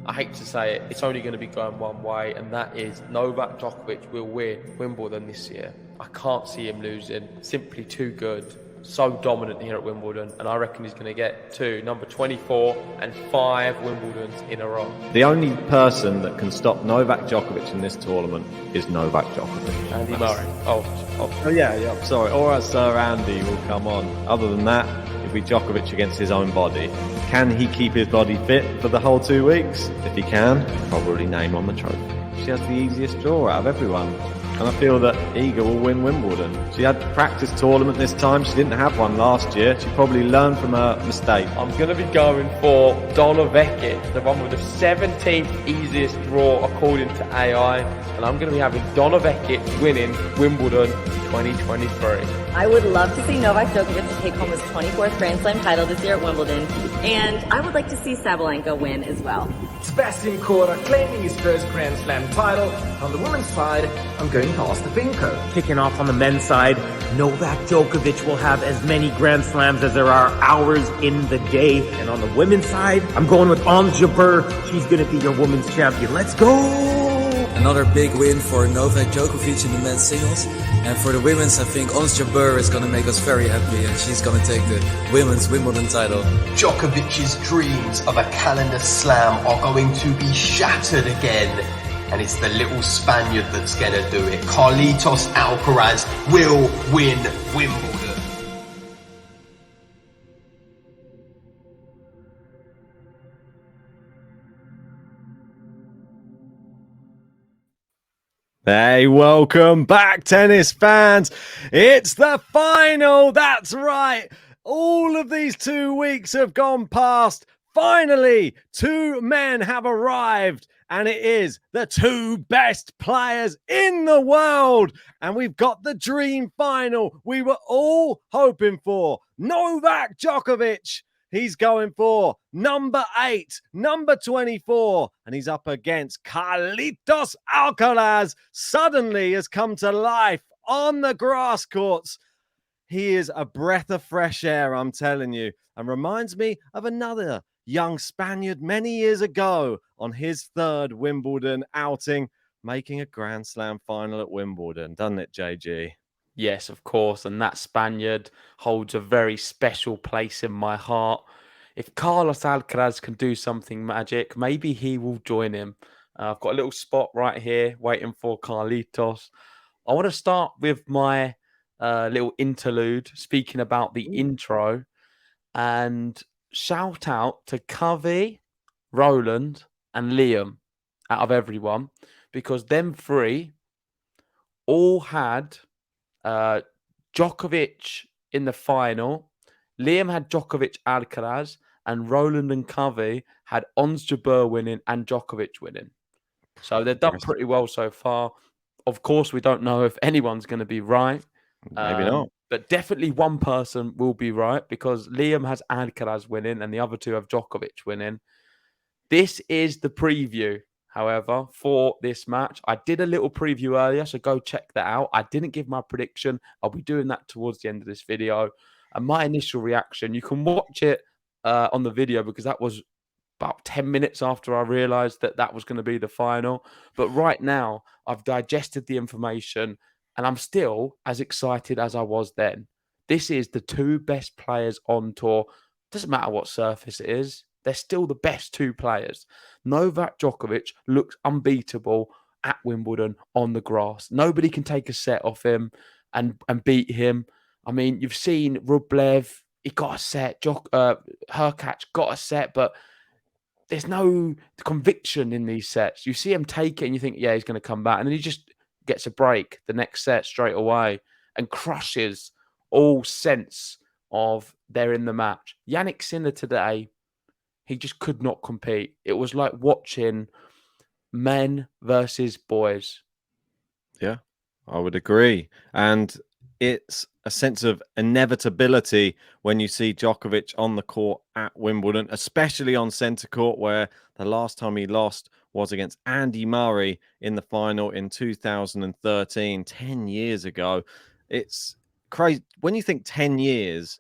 I hate to say it, it's only going to be going one way, and that is Novak Djokovic will win Wimbledon this year. I can't see him losing. Simply too good. So dominant here at Wimbledon, and I reckon he's going to get to number 24 and 5 Wimbledons in a row. The only person that can stop Novak Djokovic in this tournament is Novak Djokovic. Andy Murray. Oh yeah, sorry. Or Sir Andy will come on. Other than that, it'll be Djokovic against his own body. Can he keep his body fit for the whole 2 weeks? If he can, probably name on the trophy. She has the easiest draw out of everyone. And I feel that Iga will win Wimbledon. She had a practice tournament this time. She didn't have one last year. She probably learned from her mistake. I'm going to be going for Donovekic, the one with the 17th easiest draw according to AI. And I'm going to be having Donovekic winning Wimbledon 2023. I would love to see Novak Djokovic take home his 24th Grand Slam title this year at Wimbledon. And I would like to see Sabalenka win as well. Sebastian Korda claiming his first Grand Slam title. On the women's side, I'm going past the Pinko. Kicking off on the men's side, Novak Djokovic will have as many Grand Slams as there are hours in the day. And on the women's side, I'm going with Ons Jabeur. She's going to be your women's champion. Let's go! Another big win for Novak Djokovic in the men's singles. And for the women's, I think Ons Jabeur is going to make us very happy, and she's going to take the women's Wimbledon title. Djokovic's dreams of a calendar slam are going to be shattered again. And it's the little Spaniard that's going to do it. Carlos Alcaraz will win Wimbledon. Hey, welcome back, tennis fans. It's the final. That's right. All of these 2 weeks have gone past. Finally, 2 men have arrived, and it is the 2 best players in the world. And we've got the dream final we were all hoping for. Novak Djokovic. He's going for number 8, number 24, and he's up against Carlos Alcaraz. Suddenly has come to life on the grass courts. He is a breath of fresh air, I'm telling you, and reminds me of another young Spaniard many years ago on his 3rd Wimbledon outing, making a Grand Slam final at Wimbledon, doesn't it, JG? Yes, of course. And that Spaniard holds a very special place in my heart. If Carlos Alcaraz can do something magic, maybe he will join him. I've got a little spot right here waiting for Carlitos. I want to start with my little interlude, speaking about the intro. And shout out to Covey, Roland, and Liam out of everyone, because them 3 all had Djokovic in the final. Liam had Djokovic Alcaraz, and Roland and Covey had Ons Jabeur winning and Djokovic winning. So they've done pretty well so far. Of course, we don't know if anyone's going to be right. Maybe not. But definitely one person will be right, because Liam has Alcaraz winning and the other 2 have Djokovic winning. This is the preview, however, for this match. I did a little preview earlier, so go check that out. I didn't give my prediction. I'll be doing that towards the end of this video. And my initial reaction, you can watch it on the video, because that was about 10 minutes after I realized that that was going to be the final. But right now, I've digested the information, and I'm still as excited as I was then. This is the 2 best players on tour. Doesn't matter what surface it is. They're still the best 2 players. Novak Djokovic looks unbeatable at Wimbledon on the grass. Nobody can take a set off him and beat him. I mean, you've seen Rublev. He got a set. Hurkacz got a set, but there's no conviction in these sets. You see him take it and you think, yeah, he's going to come back. And then he just gets a break the next set straight away and crushes all sense of they're in the match. Yannick Sinner today, he just could not compete. It was like watching men versus boys. Yeah, I would agree. And it's a sense of inevitability when you see Djokovic on the court at Wimbledon, especially on centre court, where the last time he lost was against Andy Murray in the final in 2013, 10 years ago. It's crazy. When you think 10 years,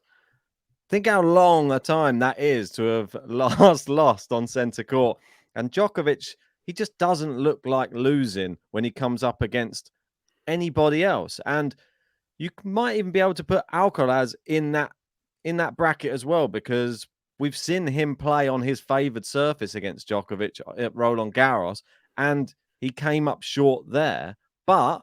think how long a time that is to have last lost on centre court. And Djokovic, he just doesn't look like losing when he comes up against anybody else. And you might even be able to put Alcaraz in that bracket as well, because we've seen him play on his favoured surface against Djokovic at Roland Garros, and he came up short there. But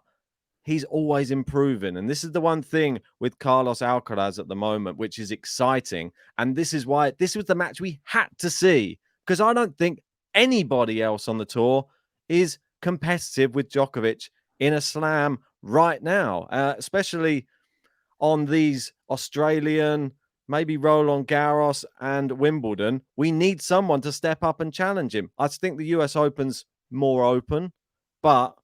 he's always improving. And this is the one thing with Carlos Alcaraz at the moment, which is exciting. And this is why this was the match we had to see, because I don't think anybody else on the tour is competitive with Djokovic in a slam right now, especially on these Australian, maybe Roland Garros and Wimbledon. We need someone to step up and challenge him. I think the US Open's more open, but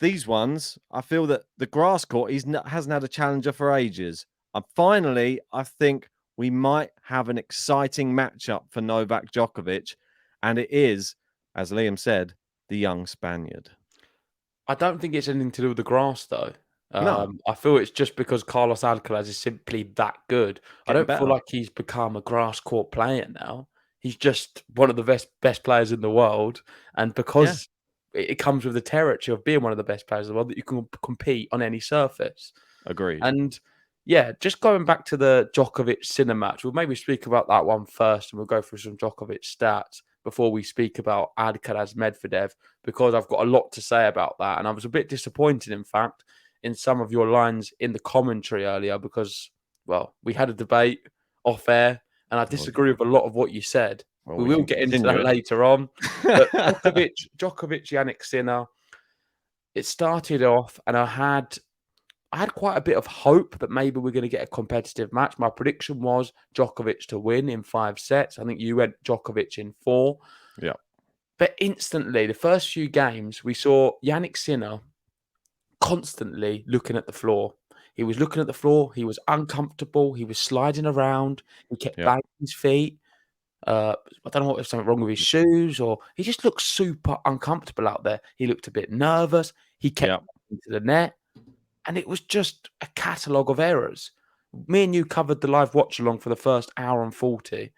these ones, I feel that the grass court hasn't had a challenger for ages. And finally, I think we might have an exciting matchup for Novak Djokovic. And it is, as Liam said, the young Spaniard. I don't think it's anything to do with the grass, though. No. I feel it's just because Carlos Alcaraz is simply that good. I Getting don't feel better. like he's become a grass court player now. He's just one of the best players in the world. And because it comes with the territory of being one of the best players in the world, that you can compete on any surface. Agreed. And yeah, just going back to the Djokovic-Sinner match, we'll maybe speak about that one first, and we'll go through some Djokovic stats before we speak about Alcaraz Medvedev, because I've got a lot to say about that. And I was a bit disappointed, in fact, in some of your lines in the commentary earlier, because, well, we had a debate off air, and I disagree with a lot of what you said. Well, we we will can get into continue that it. later on. But Djokovic, Yannick Sinner, it started off, and I had quite a bit of hope that maybe we're going to get a competitive match. My prediction was Djokovic to win in 5 sets. I think you went Djokovic in 4. Yeah. But instantly, the first few games, we saw Yannick Sinner constantly looking at the floor. He was looking at the floor. He was uncomfortable. He was sliding around. He kept banging his feet. I don't know what was something wrong with his shoes, or he just looked super uncomfortable out there. He looked a bit nervous. He kept into the net. And it was just a catalogue of errors. Me and you covered the live watch along for the first hour and 40,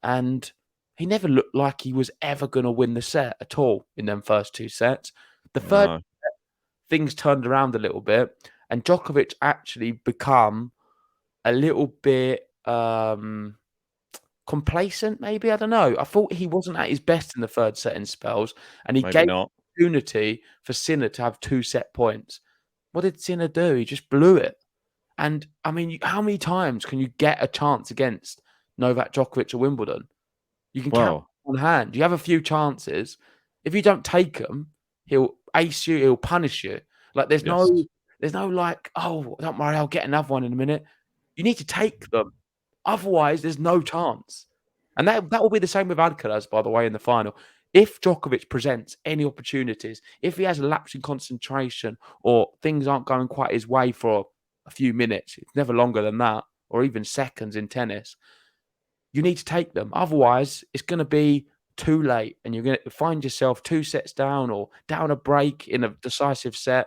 and he never looked like he was ever going to win the set at all in them first 2 sets. The third set, things turned around a little bit, and Djokovic actually become a little bit complacent, maybe. I don't know. I thought he wasn't at his best in the third set in spells, and he gave the opportunity for Sinner to have 2 set points. What did Sinner do? He just blew it. And, I mean, how many times can you get a chance against Novak Djokovic at Wimbledon? You can count on hand. You have a few chances. If you don't take them, he'll ace you, he'll punish you. Like, there's no like, oh, don't worry, I'll get another one in a minute. You need to take them. Otherwise, there's no chance. And that will be the same with Alcaraz, by the way, in the final. If Djokovic presents any opportunities, if he has a lapse in concentration, or things aren't going quite his way for a few minutes, it's never longer than that, or even seconds in tennis, you need to take them. Otherwise, it's going to be too late, and you're going to find yourself 2 sets down or down a break in a decisive set,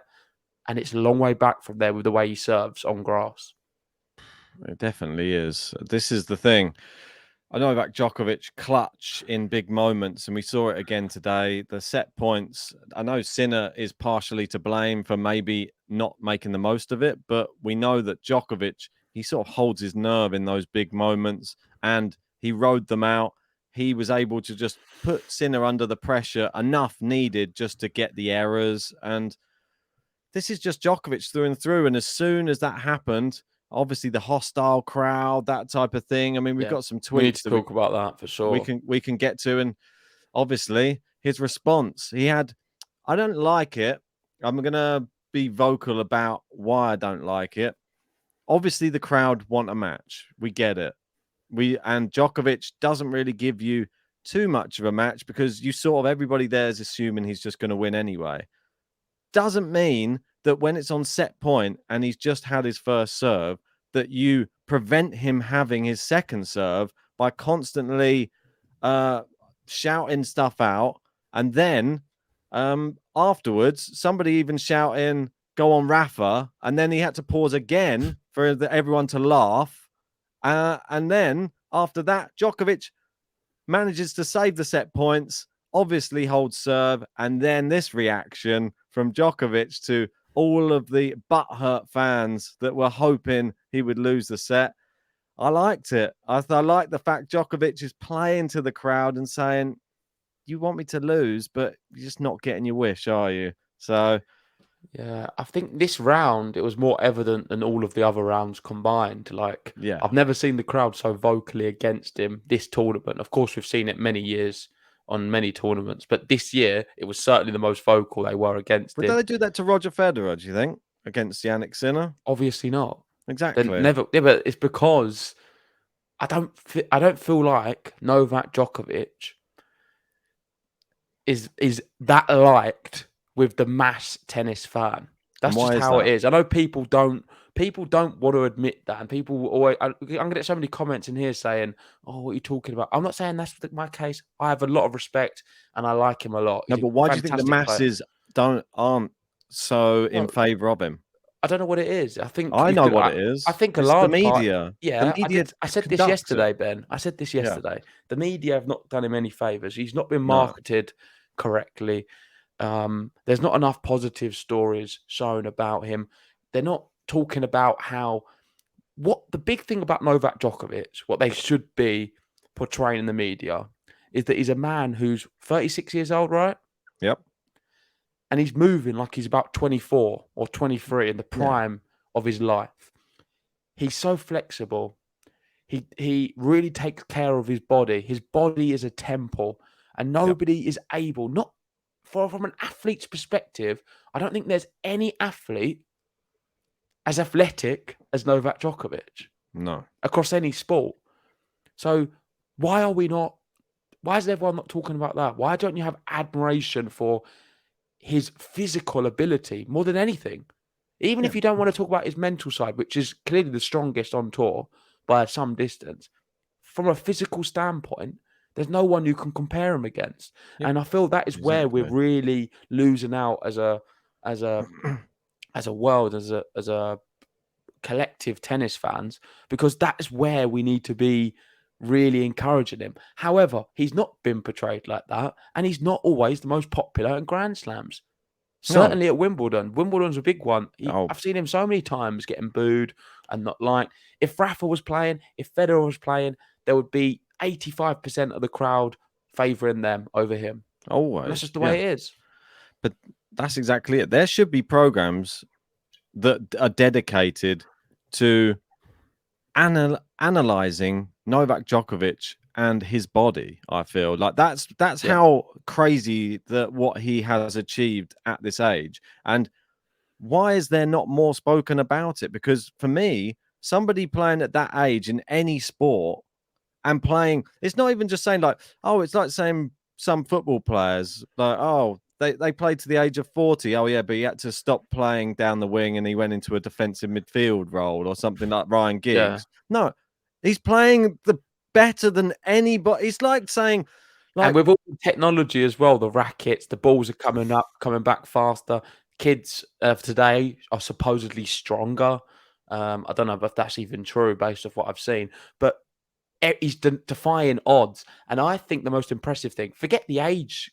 and it's a long way back from there with the way he serves on grass. It definitely is. This is the thing. I know Novak Djokovic clutch in big moments, and we saw it again today. The set points, I know Sinner is partially to blame for maybe not making the most of it, but we know that Djokovic, he sort of holds his nerve in those big moments, and he rode them out. He was able to just put Sinner under the pressure enough needed just to get the errors. And this is just Djokovic through and through. And as soon as that happened, obviously the hostile crowd, that type of thing. I mean, we've got some tweets. We need to talk about that for sure. We can get to, and obviously his response. He had, I don't like it. I'm gonna be vocal about why I don't like it. Obviously, the crowd want a match. We get it. And Djokovic doesn't really give you too much of a match, because you sort of, everybody there is assuming he's just going to win anyway. Doesn't mean that when it's on set point and he's just had his first serve, that you prevent him having his second serve by constantly shouting stuff out. And then afterwards, somebody even shouting, "Go on, Rafa." And then he had to pause again for everyone to laugh. And then after that, Djokovic manages to save the set points obviously holds serve, and then this reaction from Djokovic to all of the butthurt fans that were hoping he would lose the set. I liked it. I like the fact Djokovic is playing to the crowd and saying, you want me to lose, but you're just not getting your wish, are you? So, yeah, I think this round it was more evident than all of the other rounds combined. Like, yeah. I've never seen the crowd so vocally against him this tournament. Of course, we've seen it many years on many tournaments, but this year it was certainly the most vocal they were against But him. do they do that to Roger Federer, do you think, against Yannick Sinner? Obviously not. Exactly. Never. Yeah, but it's because I don't feel like Novak Djokovic is that liked with the mass tennis fan. That's why just is how that? it is. I know people don't want to admit that, and people will always. I'm gonna get so many comments in here saying, "Oh, what are you talking about?" I'm not saying that's my case. I have a lot of respect, and I like him a lot. No, He's but a why do you think the fantastic player. masses aren't so in Well, favour of him? I don't know what it is. I think I you know could. what it is. I think a It's the large part. media. Yeah, The media I said this conducts it. yesterday, Ben. I said this Yeah. yesterday. The media have not done him any favors. He's not been No. marketed correctly. There's not enough positive stories shown about him. They're not talking about what the big thing about Novak Djokovic, what they should be portraying in the media, is that he's a man who's 36 years old, right? Yep. And he's moving like he's about 24 or 23 in the prime of his life. He's so flexible. He really takes care of his body. His body is a temple, and nobody is able, not from an athlete's perspective, I don't think there's any athlete as athletic as Novak Djokovic. No. Across any sport. So why is everyone not talking about that? Why don't you have admiration for his physical ability more than anything? Even if you don't want to talk about his mental side, which is clearly the strongest on tour by some distance, from a physical standpoint, there's no one you can compare him against. And I feel that is where we're really losing out as a world, as a collective tennis fans, because that is where we need to be really encouraging him. However, he's not been portrayed like that, and he's not always the most popular in Grand Slams. Certainly at Wimbledon. Wimbledon's a big one. I've seen him so many times getting booed and not liked. If Rafa was playing, if Federer was playing, there would be 85% of the crowd favouring them over him. Always. And that's just the way it is. But that's exactly it. There should be programs that are dedicated to analyzing Novak Djokovic and his body. I feel like that's how crazy that what he has achieved at this age. And why is there not more spoken about it? Because for me, somebody playing at that age in any sport and playing, it's not even just saying like, oh, it's like saying some football players like, oh, they played to the age of 40. Oh, yeah, but he had to stop playing down the wing and he went into a defensive midfield role or something like Ryan Giggs. Yeah. No, he's playing better than anybody. It's like saying... and with all the technology as well, the rackets, the balls are coming back faster. Kids of today are supposedly stronger. I don't know if that's even true based off what I've seen. But he's defying odds. And I think the most impressive thing, forget the age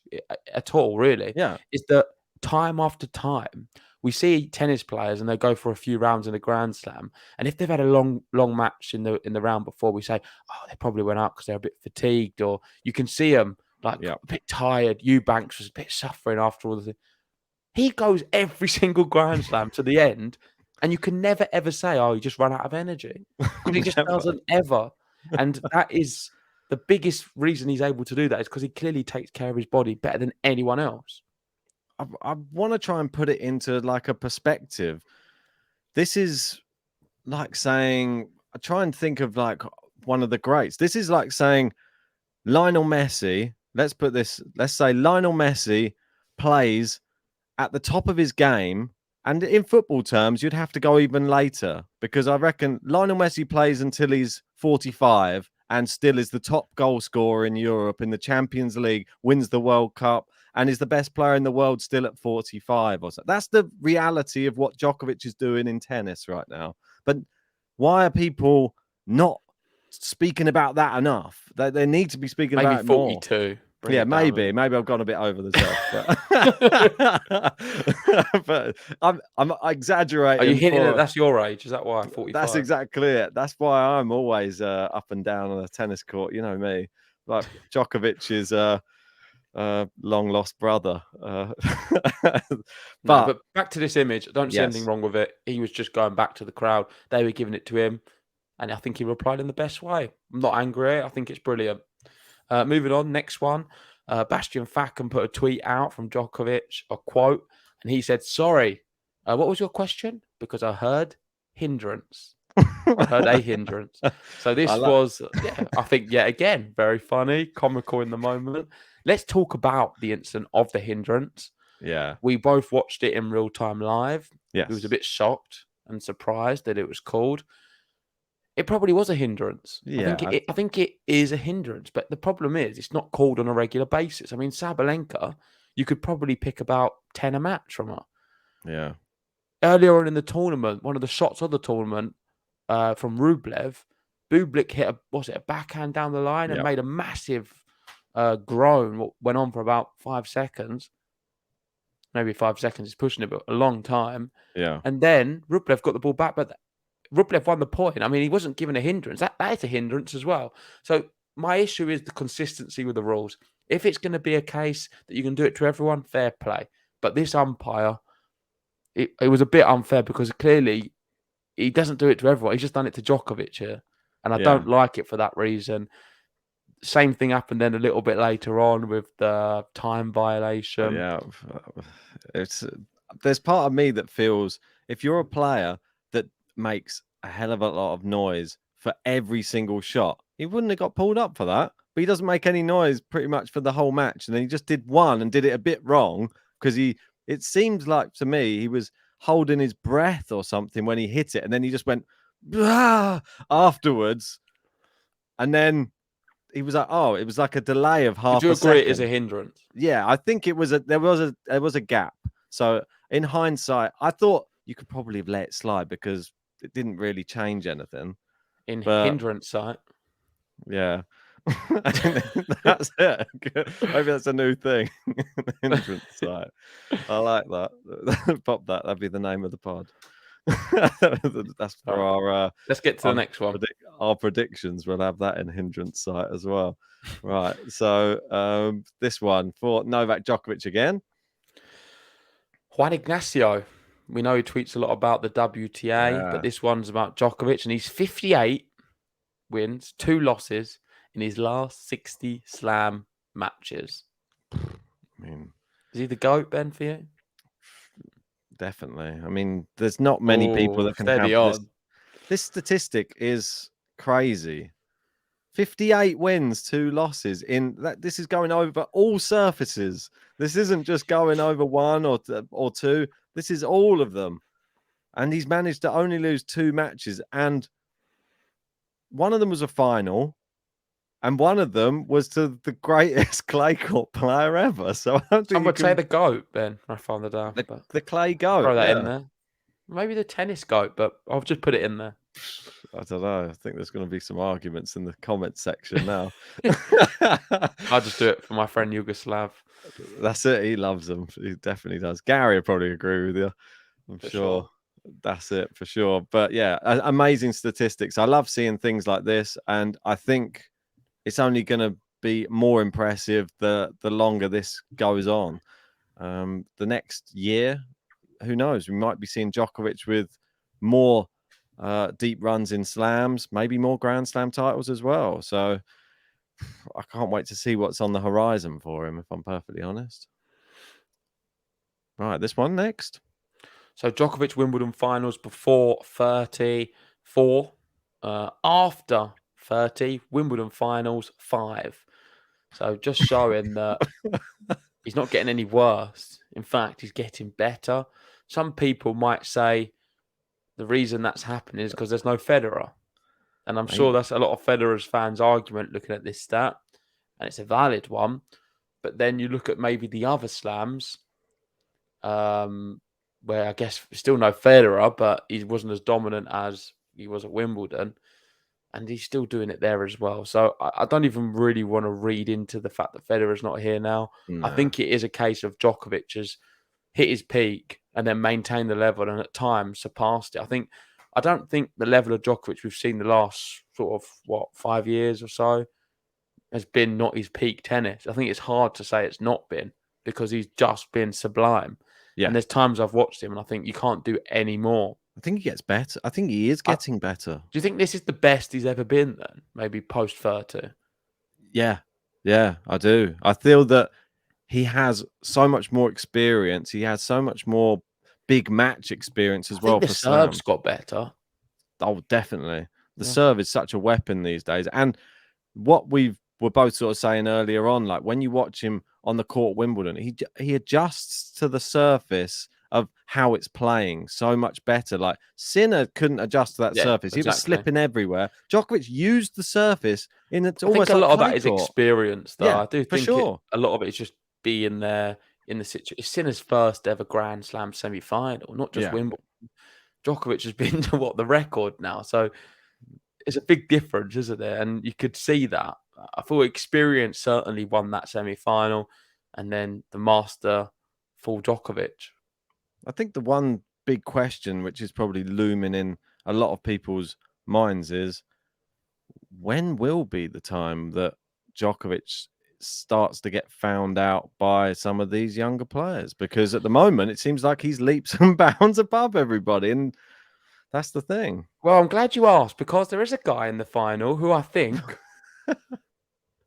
at all, really, is that time after time, we see tennis players and they go for a few rounds in a Grand Slam. And if they've had a long match in the round before, we say, oh, they probably went out because they're a bit fatigued. Or you can see them like a bit tired. Eubanks was a bit suffering after all the things. He goes every single Grand Slam to the end. And you can never, ever say, oh, he just ran out of energy. Because he just doesn't ever. And that is the biggest reason he's able to do that, is because he clearly takes care of his body better than anyone else. I want to try and put it into like a perspective. This is like saying, I try and think of like one of the greats. This is like saying Lionel Messi, let's say Lionel Messi plays at the top of his game. And in football terms, you'd have to go even later, because I reckon Lionel Messi plays until he's 45 and still is the top goal scorer in Europe in the Champions League, wins the World Cup, and is the best player in the world still at 45 or so. That's the reality of what Djokovic is doing in tennis right now. But why are people not speaking about that enough? They need to be speaking about it more. Maybe 42. bring Yeah, it down a maybe bit. I've gone a bit over the top, but I'm exaggerating. Are you hinting that that's your age? Is that why 45? That's exactly it. That's why I'm always up and down on a tennis court. You know me, like Djokovic's long lost brother. No, but back to this image. I don't see anything Yes. wrong with it. He was just going back to the crowd. They were giving it to him, and I think he replied in the best way. I'm not angry. I think it's brilliant. Moving on, next one. Bastian Facken put a tweet out from Djokovic, a quote, and he said, "Sorry, what was your question? Because I heard hindrance. I heard a hindrance." So this was, I think, yet again, very funny, comical in the moment. Let's talk about the incident of the hindrance. Yeah. We both watched it in real time live. Yes. We was a bit shocked and surprised that it was called. It probably was a hindrance. Yeah. I think it is a hindrance, but the problem is it's not called on a regular basis. I mean, Sabalenka, you could probably pick about 10 a match from her. Yeah. Earlier on in the tournament, one of the shots of the tournament from Rublev, Bublik hit a backhand down the line and made a massive groan. What went on for about 5 seconds. Maybe 5 seconds is pushing it, but a long time. Yeah. And then Rublev got the ball back, but Rublev won the point. I mean, he wasn't given a hindrance. That is a hindrance as well. So my issue is the consistency with the rules. If it's going to be a case that you can do it to everyone, fair play. But this umpire, it was a bit unfair because clearly he doesn't do it to everyone. He's just done it to Djokovic here. And I don't like it for that reason. Same thing happened then a little bit later on with the time violation. Yeah. There's part of me that feels if you're a player that makes a hell of a lot of noise for every single shot, he wouldn't have got pulled up for that. But he doesn't make any noise pretty much for the whole match. And then he just did one and did it a bit wrong because it seems like to me he was holding his breath or something when he hit it. And then he just went afterwards. And then he was like, oh, it was like a delay of half a second. Do you agree it is a hindrance? Yeah, I think it was there was a gap. So in hindsight, I thought you could probably have let it slide because it didn't really change anything. Hindrance site. Yeah. That's it. Maybe that's a new thing. Hindrance site. I like that. Pop that. That'd be the name of the pod. That's for our let's get to the next one. Our predictions. We'll have that in hindrance site as well. Right. So this one for Novak Djokovic again. Juan Ignacio. We know he tweets a lot about the WTA, but this one's about Djokovic, and he's 58 wins, 2 losses in his last 60 slam matches. I mean, is he the GOAT, Ben, for you? Definitely. I mean, there's not many people that can have this. This statistic is crazy. 58 wins, 2 losses. This is going over all surfaces. This isn't just going over one or two. This is all of them. And he's managed to only lose 2 matches. And one of them was a final. And one of them was to the greatest clay court player ever. So I don't think I would say the GOAT, Ben. I found it out. The clay GOAT. Throw that in there. Maybe the tennis GOAT, but I'll just put it in there. I don't know. I think there's going to be some arguments in the comment section now. I'll just do it for my friend Yugoslav. That's it. He loves them. He definitely does. Gary will probably agree with you. I'm sure. That's it for sure. But yeah, amazing statistics. I love seeing things like this. And I think it's only going to be more impressive the longer this goes on. The next year, who knows? We might be seeing Djokovic with more deep runs in slams, maybe more Grand Slam titles as well. So I can't wait to see what's on the horizon for him, if I'm perfectly honest. Right, this one next. So Djokovic Wimbledon finals before 34, after 30, Wimbledon finals 5. So just showing that he's not getting any worse. In fact, he's getting better. Some people might say the reason that's happening is because there's no Federer. And I'm sure that's a lot of Federer's fans' argument looking at this stat. And it's a valid one. But then you look at maybe the other slams, where I guess still no Federer, but he wasn't as dominant as he was at Wimbledon. and he's still doing it there as well. So I don't even really want to read into the fact that Federer's not here now. I think it is a case of Djokovic has hit his peak and then maintained the level and at times surpassed it. I don't think the level of Djokovic we've seen the last sort of 5 years or so has been not his peak tennis. I think it's hard to say it's not been because he's just been sublime. Yeah. And there's times I've watched him and I think you can't do any more. I think he gets better. I think he is getting better. Do you think this is the best he's ever been then? Maybe post 30? Yeah, I do. I feel that he has so much more experience. He has so much more big match experience as well. The serve's got better. Oh, definitely. The serve is such a weapon these days. And what we're both sort of saying earlier on, like when you watch him on the court at Wimbledon, he adjusts to the surface of how it's playing so much better. Like Sinner couldn't adjust to that surface. He was slipping everywhere. Djokovic used the surface in it's almost a like lot of clay that is court. experience, though. Yeah, I do for think sure. a lot of it is just being there in the situation. It's Sinner's first ever Grand Slam semi-final, not just Wimbledon. Djokovic has been to the record now, so it's a big difference, isn't it? And you could see that. I thought experience certainly won that semi-final, and then the master full Djokovic. I think the one big question, which is probably looming in a lot of people's minds, is when will be the time that Djokovic starts to get found out by some of these younger players? Because at the moment, it seems like he's leaps and bounds above everybody, and that's the thing. Well, I'm glad you asked, because there is a guy in the final who I think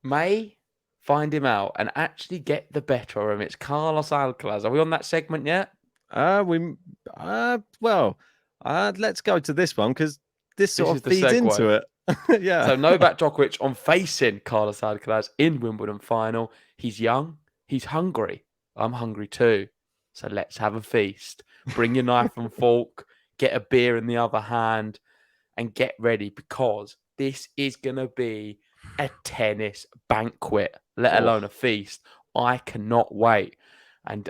may find him out and actually get the better of him. It's Carlos Alcaraz. Are we on that segment yet? Let's go to this one because this sort of feeds segue into it. Yeah. So Novak Djokovic on facing Carlos Alcaraz in Wimbledon final. He's young. He's hungry. I'm hungry too. So let's have a feast. Bring your knife and fork. Get a beer in the other hand and get ready, because this is going to be a tennis banquet, let alone a feast. I cannot wait. And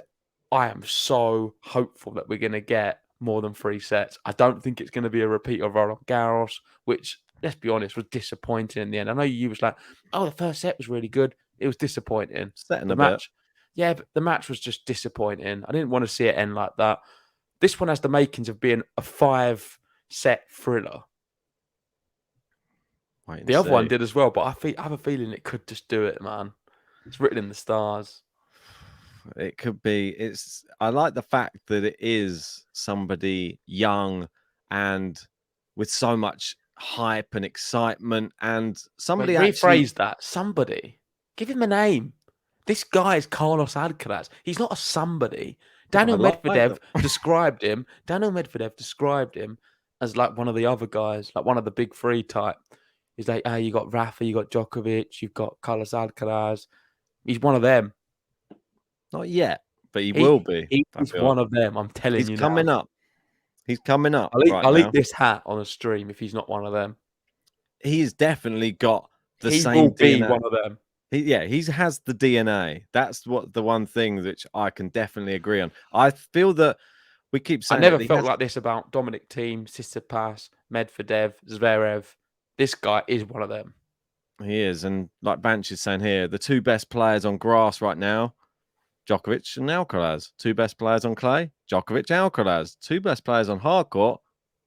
I am so hopeful that we're going to get more than 3 sets. I don't think it's going to be a repeat of Roland Garros, which, let's be honest, was disappointing in the end. I know you was like, oh, the first set was really good. It was disappointing. The match. Yeah, but the match was just disappointing. I didn't want to see it end like that. This one has the makings of being a 5-set thriller. The other one did as well, but I have a feeling it could just do it, man. It's written in the stars. It could be. I like the fact that it is somebody young and with so much hype and excitement, and somebody rephrase that. Somebody. Give him a name. This guy is Carlos Alcaraz. He's not a somebody. Daniel Medvedev described him. Daniel Medvedev described him as like one of the other guys, like one of the big three type. He's like, you got Rafa, you got Djokovic, you've got Carlos Alcaraz. He's one of them. Not yet, but he will be. He's one of them. I'm telling you. He's coming up. He's coming up. I'll eat this hat on a stream if he's not one of them. He's definitely got the same DNA. He will be one of them. He has the DNA. That's what the one thing which I can definitely agree on. I feel that we keep saying. I never felt like this about Dominic Thiem, Tsitsipas, Medvedev, Zverev. This guy is one of them. He is, and like Banch is saying here, the 2 best players on grass right now, Djokovic and Alcaraz. 2 best players on clay, Djokovic, Alcaraz. 2 best players on hard court,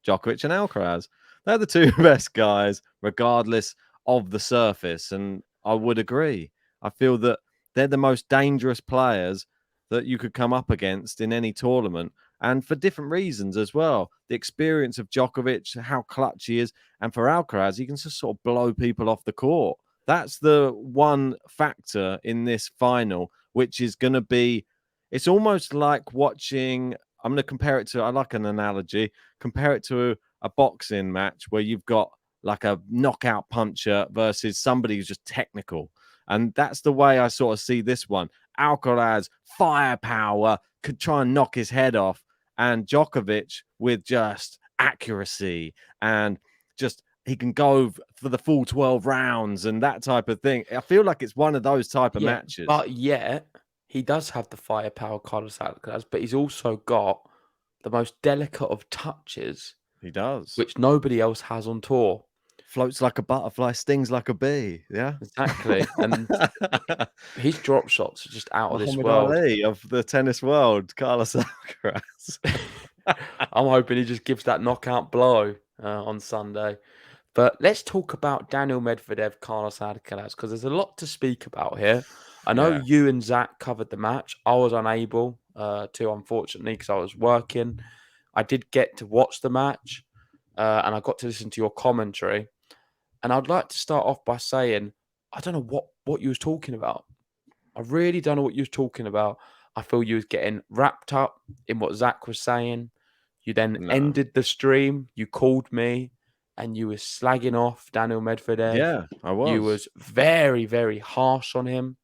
Djokovic and Alcaraz. They're the 2 best guys, regardless of the surface. And I would agree. I feel that they're the most dangerous players that you could come up against in any tournament, and for different reasons as well. The experience of Djokovic, how clutch he is, and for Alcaraz, he can just sort of blow people off the court. That's the one factor in this final, which is going to be, it's almost like watching, I'm going to compare it to, I like an analogy, compare it to a boxing match where you've got like a knockout puncher versus somebody who's just technical. And that's the way I sort of see this one. Alcaraz, firepower, could try and knock his head off. And Djokovic with just accuracy and just he can go for the full 12 rounds and that type of thing. I feel like it's one of those type of matches. But yet, he does have the firepower, Carlos Alcaraz, but he's also got the most delicate of touches. He does. Which nobody else has on tour. floats like a butterfly, stings like a bee. Yeah, Exactly. And his drop shots are just out of this Muhammad world. Ali of the tennis world, Carlos Alcaraz. I'm hoping he just gives that knockout blow on Sunday. But let's talk about Daniel Medvedev, Carlos Alcaraz, because there's a lot to speak about here. I know Yeah. you and Zach covered the match. I was unable to, unfortunately, because I was working. I did get to watch the match, and I got to listen to your commentary. And I'd like to start off by saying, I don't know what you was talking about. I really don't know what you was talking about. I feel you was getting wrapped up in what Zach was saying. You then No. ended the stream. You called me and you was slagging off Daniel Medvedev. Yeah, I was. You was very, very harsh on him.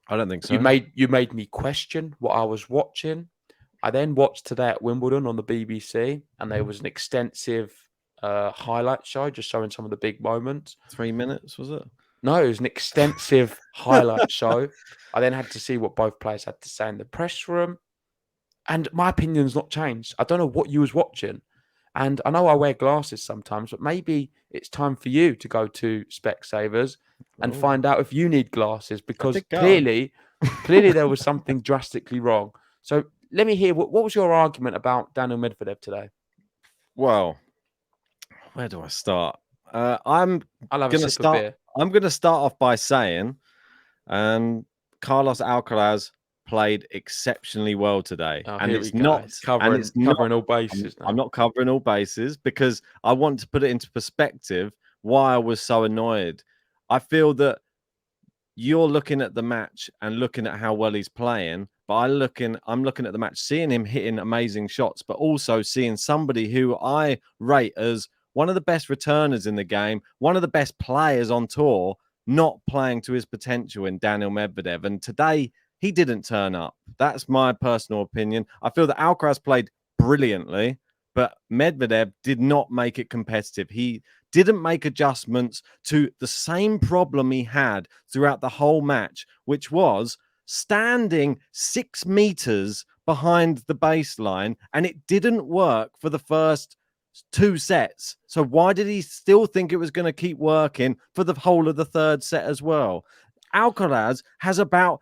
I don't think so. You made me question what I was watching. I then watched today at Wimbledon on the BBC, and there was an extensive highlight show just showing some of the big moments. 3 minutes, was it? No, it was an extensive highlight show. I then had to see what both players had to say in the press room. And my opinion's not changed. I don't know what you was watching. And I know I wear glasses sometimes, but maybe it's time for you to go to Specsavers and find out if you need glasses, because clearly there was something drastically wrong. So let me hear, what was your argument about Daniel Medvedev today? Well, where do I start? I'm I'll have going a to sip of start. beer. I'm going to start off by saying, Carlos Alcaraz played exceptionally well today, Oh, and here it's we go. not It's covering all bases now. I'm not covering all bases because I want to put it into perspective why I was so annoyed. I feel that you're looking at the match and looking at how well he's playing, but I'm looking at the match, seeing him hitting amazing shots, but also seeing somebody who I rate as one of the best returners in the game, one of the best players on tour, not playing to his potential in Daniel Medvedev. And today he didn't turn up. That's my personal opinion. I feel that Alcaraz played brilliantly, but Medvedev did not make it competitive. He didn't make adjustments to the same problem he had throughout the whole match, which was standing 6 meters behind the baseline, and it didn't work for the first 2 sets. So why did he still think it was going to keep working for the whole of the third set as well? Alcaraz has about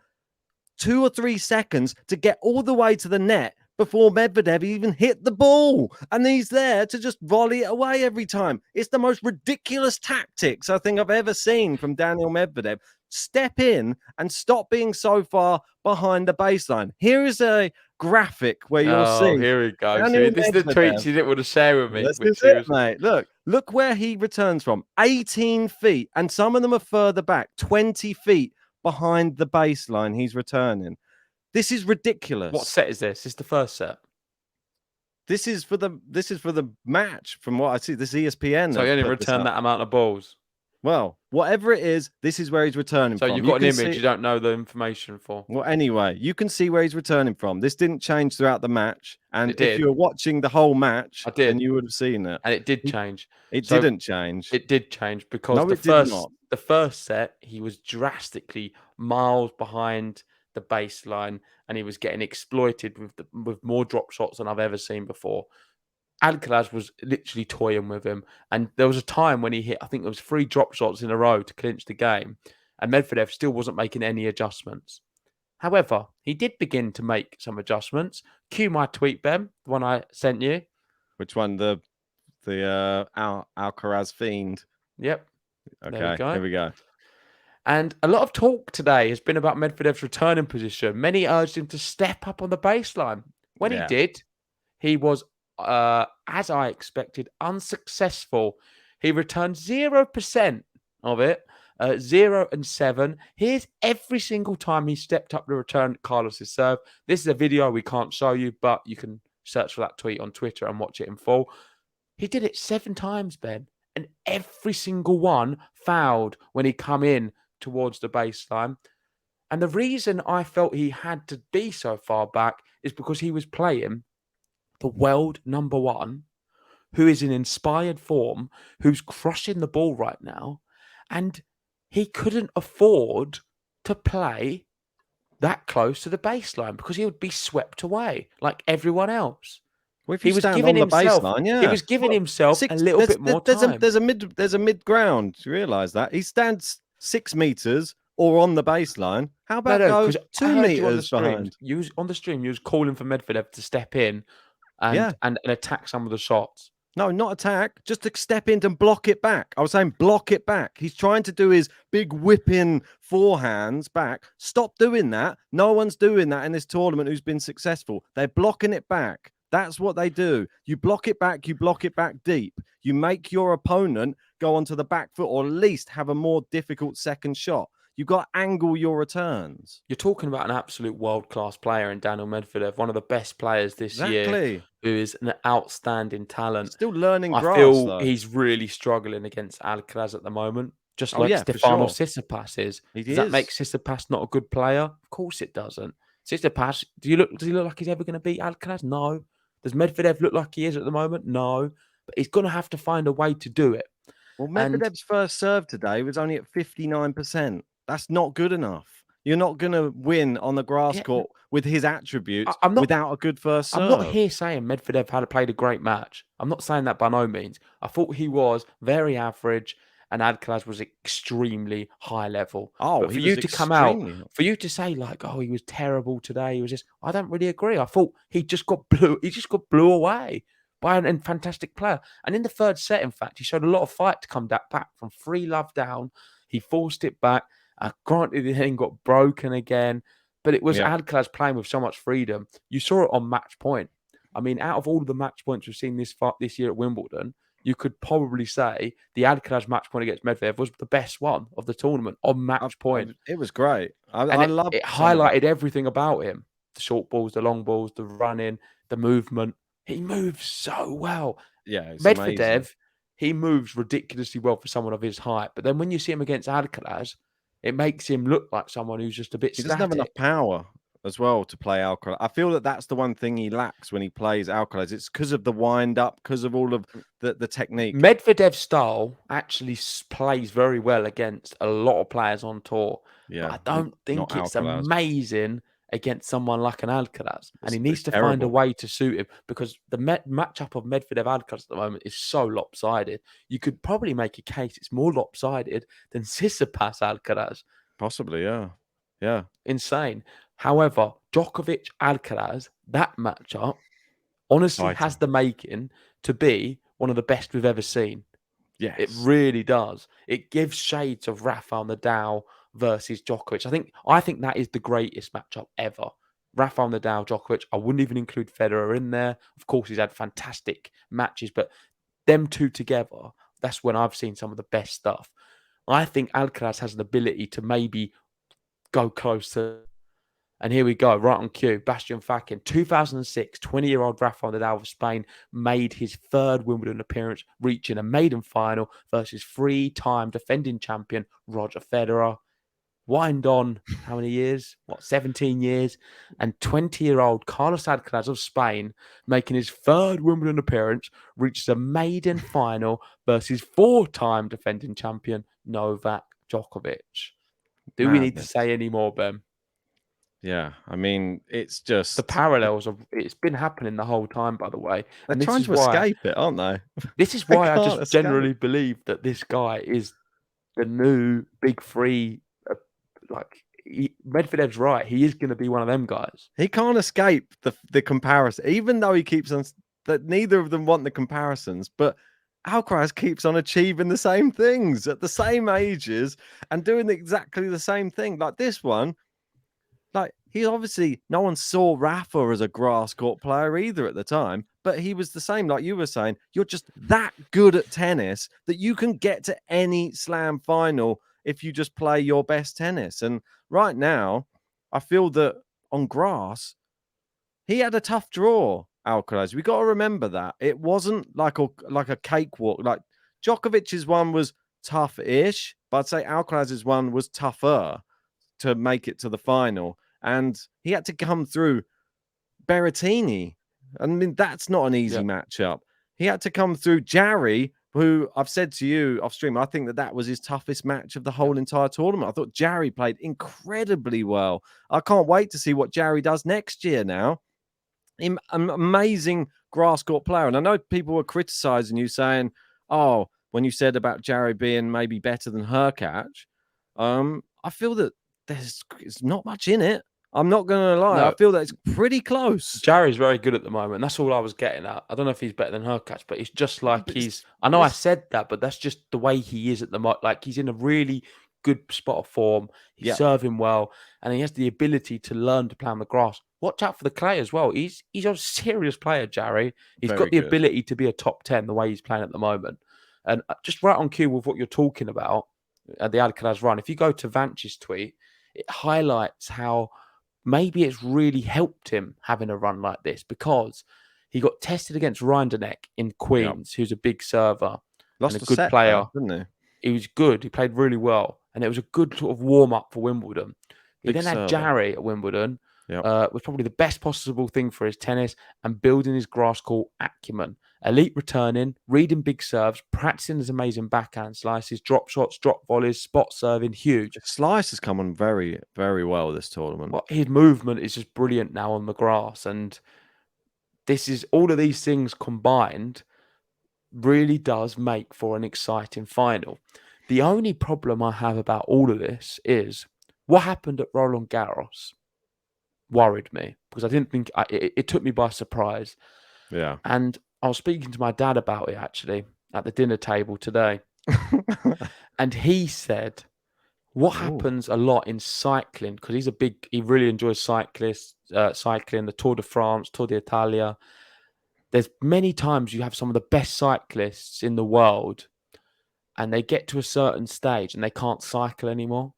2 or 3 seconds to get all the way to the net before Medvedev even hit the ball. And he's there to just volley it away every time. It's the most ridiculous tactics I think I've ever seen from Daniel Medvedev. Step in and stop being so far behind the baseline. Here is a graphic where you'll see. Here we go. Daniel This is the Medvedev. tweets you didn't want to share with me. This is it, mate. Look where he returns from. 18 feet. And some of them are further back. 20 feet behind the baseline he's returning. This is ridiculous. What set is this? This is the first set. This is for the match, from what I see. This ESPN. So he only returned that amount of balls. Well, whatever it is, this is where he's returning from. So you've got an image you don't know the information for. Well, anyway, you can see where he's returning from. This didn't change throughout the match. And if you were watching the whole match, then you would have seen it. And it did change. It didn't change. It did change because the first set, he was drastically miles behind the baseline, and he was getting exploited with more drop shots than I've ever seen before. Alcaraz was literally toying with him, and there was a time when he hit, I think it was 3 drop shots in a row to clinch the game, and Medvedev still wasn't making any adjustments. However, he did begin to make some adjustments. Cue my tweet, Ben, the one I sent you. Which one? The Alcaraz fiend. Yep. Okay, here we go. And a lot of talk today has been about Medvedev's returning position. Many urged him to step up on the baseline. When he did, he was, as I expected, unsuccessful. He returned 0% of it, 0 and 7. Here's every single time he stepped up to return Carlos's serve. This is a video we can't show you, but you can search for that tweet on Twitter and watch it in full. He did it 7 times, Ben, and every single one fouled when he come in towards the baseline. And the reason I felt he had to be so far back is because he was playing the world number 1, who is in inspired form, who's crushing the ball right now, and he couldn't afford to play that close to the baseline because he would be swept away like everyone else. Well, if He you was stand giving on the himself. baseline, yeah. He was giving himself a little bit more time. There's a mid ground. You realise that he stands 6 meters or on the baseline. How about No, go because I 2 heard you on the meters stream. behind? You was on the stream. You was calling for Medvedev to step in Yeah. and attack some of the shots. No, not attack. Just to step in and block it back. I was saying block it back. He's trying to do his big whipping forehands back. Stop doing that. No one's doing that in this tournament who's been successful. They're blocking it back. That's what they do. You block it back. You block it back deep. You make your opponent go onto the back foot or at least have a more difficult second shot. You've got to angle your returns. You're talking about an absolute world-class player in Daniel Medvedev, one of the best players this year, who is an outstanding talent. Still learning I grass, feel though. he's really struggling against Alcaraz at the moment, just Oh, like yeah, for Stefanos sure. Tsitsipas is. He Does that is. make Tsitsipas not a good player? Of course it doesn't. Tsitsipas, does he look like he's ever going to beat Alcaraz? No. Does Medvedev look like he is at the moment? No. But he's going to have to find a way to do it. Well, Medvedev's first serve today was only at 59%. That's not good enough. You're not going to win on the grass court with his attributes without a good first serve. I'm not here saying Medvedev had played a great match. I'm not saying that by no means. I thought he was very average and Alcaraz was extremely high level. Oh, but for you to come out, for you to say like, oh, he was terrible today, he was just, I don't really agree. I thought he just got blew away by a fantastic player. And in the third set, in fact, he showed a lot of fight to come back from 3-love down. He forced it back. Granted, he then got broken again, but it was Alcaraz playing with so much freedom. You saw it on match point. I mean, out of all of the match points we've seen this year at Wimbledon, you could probably say the Alcaraz match point against Medvedev was the best one of the tournament on match point. It was great. I loved it. Highlighted everything about him: the short balls, the long balls, the running, the movement. He moves so well. Yeah, it's Medvedev, amazing. he moves ridiculously well for someone of his height. But then when you see him against Alcaraz, it makes him look like someone who's just a bit static. He doesn't have enough power as well to play Alcaraz. I feel that that's the one thing he lacks when he plays Alcaraz. It's because of the wind up, because of all of the technique. Medvedev's style actually plays very well against a lot of players on tour. Yeah, but I don't think it's amazing against someone like an Alcaraz. And he needs to find a way to suit him because the matchup of Medvedev-Alcaraz at the moment is so lopsided. You could probably make a case it's more lopsided than Tsitsipas-Alcaraz. Possibly, yeah. Yeah. Insane. However, Djokovic-Alcaraz, that matchup, honestly has the making to be one of the best we've ever seen. Yes. It really does. It gives shades of Rafael Nadal versus Djokovic. I think that is the greatest matchup ever. Rafael Nadal, Djokovic. I wouldn't even include Federer in there. Of course, he's had fantastic matches, but them two together, that's when I've seen some of the best stuff. I think Alcaraz has an ability to maybe go close to. And here we go, right on cue. Bastian Fakin, 2006, 20-year-old Rafael Nadal of Spain made his third Wimbledon appearance, reaching a maiden final versus 3-time defending champion Roger Federer. Wind on, how many years? 17 years? And 20-year-old Carlos Alcaraz of Spain, making his third Wimbledon appearance, reaches a maiden final versus 4-time defending champion Novak Djokovic. Do we need to say any more, Ben? Yeah, I mean, it's just the parallels of it's been happening the whole time, by the way. They're trying to escape it, aren't they? This is why I just generally believe that this guy is the new big three. Medvedev's right. He is going to be one of them guys. He can't escape the comparison, even though he keeps on that neither of them want the comparisons, but Alcaraz keeps on achieving the same things at the same ages and doing exactly the same thing. Like this one, like he obviously, no one saw Rafa as a grass court player either at the time, but he was the same. Like you were saying, you're just that good at tennis that you can get to any slam final if you just play your best tennis. And right now, I feel that on grass, he had a tough draw, Alcaraz. We got to remember that. It wasn't like a cakewalk. Like Djokovic's one was tough-ish, but I'd say Alcaraz's one was tougher to make it to the final. And he had to come through Berrettini. I mean, that's not an easy matchup. He had to come through Jarry, who I've said to you off stream, I think that was his toughest match of the whole entire tournament. I thought Jarry played incredibly well. I can't wait to see what Jarry does next year now. amazing grass court player. And I know people were criticizing you, saying, "Oh, when you said about Jarry being maybe better than Hurkacz," I feel that there's not much in it. I'm not going to lie. No. I feel that it's pretty close. Jarry's very good at the moment. That's all I was getting at. I don't know if he's better than Hurkacz, but it's just like I know I said that, but that's just the way he is at the moment. Like, he's in a really good spot of form. He's serving well, and he has the ability to learn to play on the grass. Watch out for the clay as well. He's a serious player, Jarry. He's got the ability to be a top 10 the way he's playing at the moment. And just right on cue with what you're talking about, the Alcaraz run, if you go to Vance's tweet, it highlights how maybe it's really helped him having a run like this, because he got tested against Rinderknecht in Queens, who's a big server and a good player. Didn't He was good. He played really well. And it was a good sort of warm-up for Wimbledon. He then had Jarry at Wimbledon, was probably the best possible thing for his tennis and building his grass court acumen. Elite returning, reading big serves, practicing his amazing backhand slices, drop shots, drop volleys, spot serving, huge. Slice has come on very, very well this tournament. Well, his movement is just brilliant now on the grass. And this is all of these things combined really does make for an exciting final. The only problem I have about all of this is what happened at Roland Garros worried me, because I didn't think it took me by surprise. Yeah. And I was speaking to my dad about it actually at the dinner table today. And he said what happens a lot in cycling, because he really enjoys cycling, the Tour de France, Tour d'Italia. There's many times you have some of the best cyclists in the world and they get to a certain stage and they can't cycle anymore.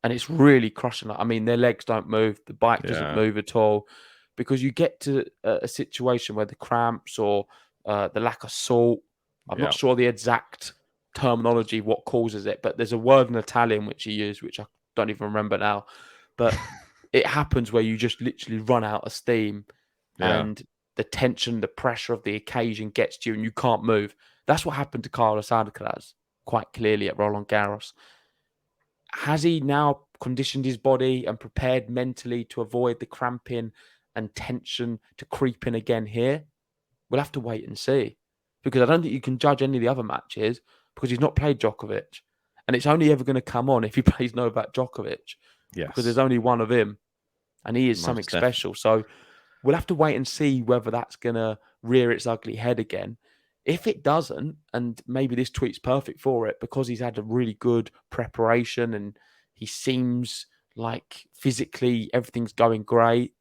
And it's really crushing them. I mean, their legs don't move. The bike doesn't move at all, because you get to a situation where the cramps or the lack of salt, I'm not sure the exact terminology, what causes it, but there's a word in Italian which he used, which I don't even remember now. But it happens where you just literally run out of steam and the tension, the pressure of the occasion gets to you and you can't move. That's what happened to Carlos Alcaraz quite clearly at Roland Garros. Has he now conditioned his body and prepared mentally to avoid the cramping and tension to creep in again here? We'll have to wait and see, because I don't think you can judge any of the other matches because he's not played Djokovic, and it's only ever going to come on if he plays Novak Djokovic, because there's only one of him and he is something special. So we'll have to wait and see whether that's going to rear its ugly head again. If it doesn't, and maybe this tweet's perfect for it, because he's had a really good preparation and he seems like physically everything's going great.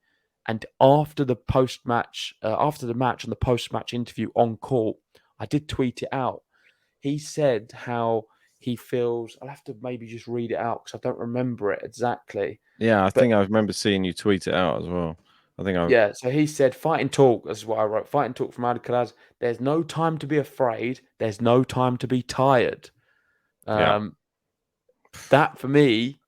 And after the match and the post-match interview on court, I did tweet it out. He said how he feels. I'll have to maybe just read it out because I don't remember it exactly. Yeah, I think I remember seeing you tweet it out as well. So he said, fighting talk, that's what I wrote, fighting talk from Alcaraz. There's no time to be afraid. There's no time to be tired. That for me,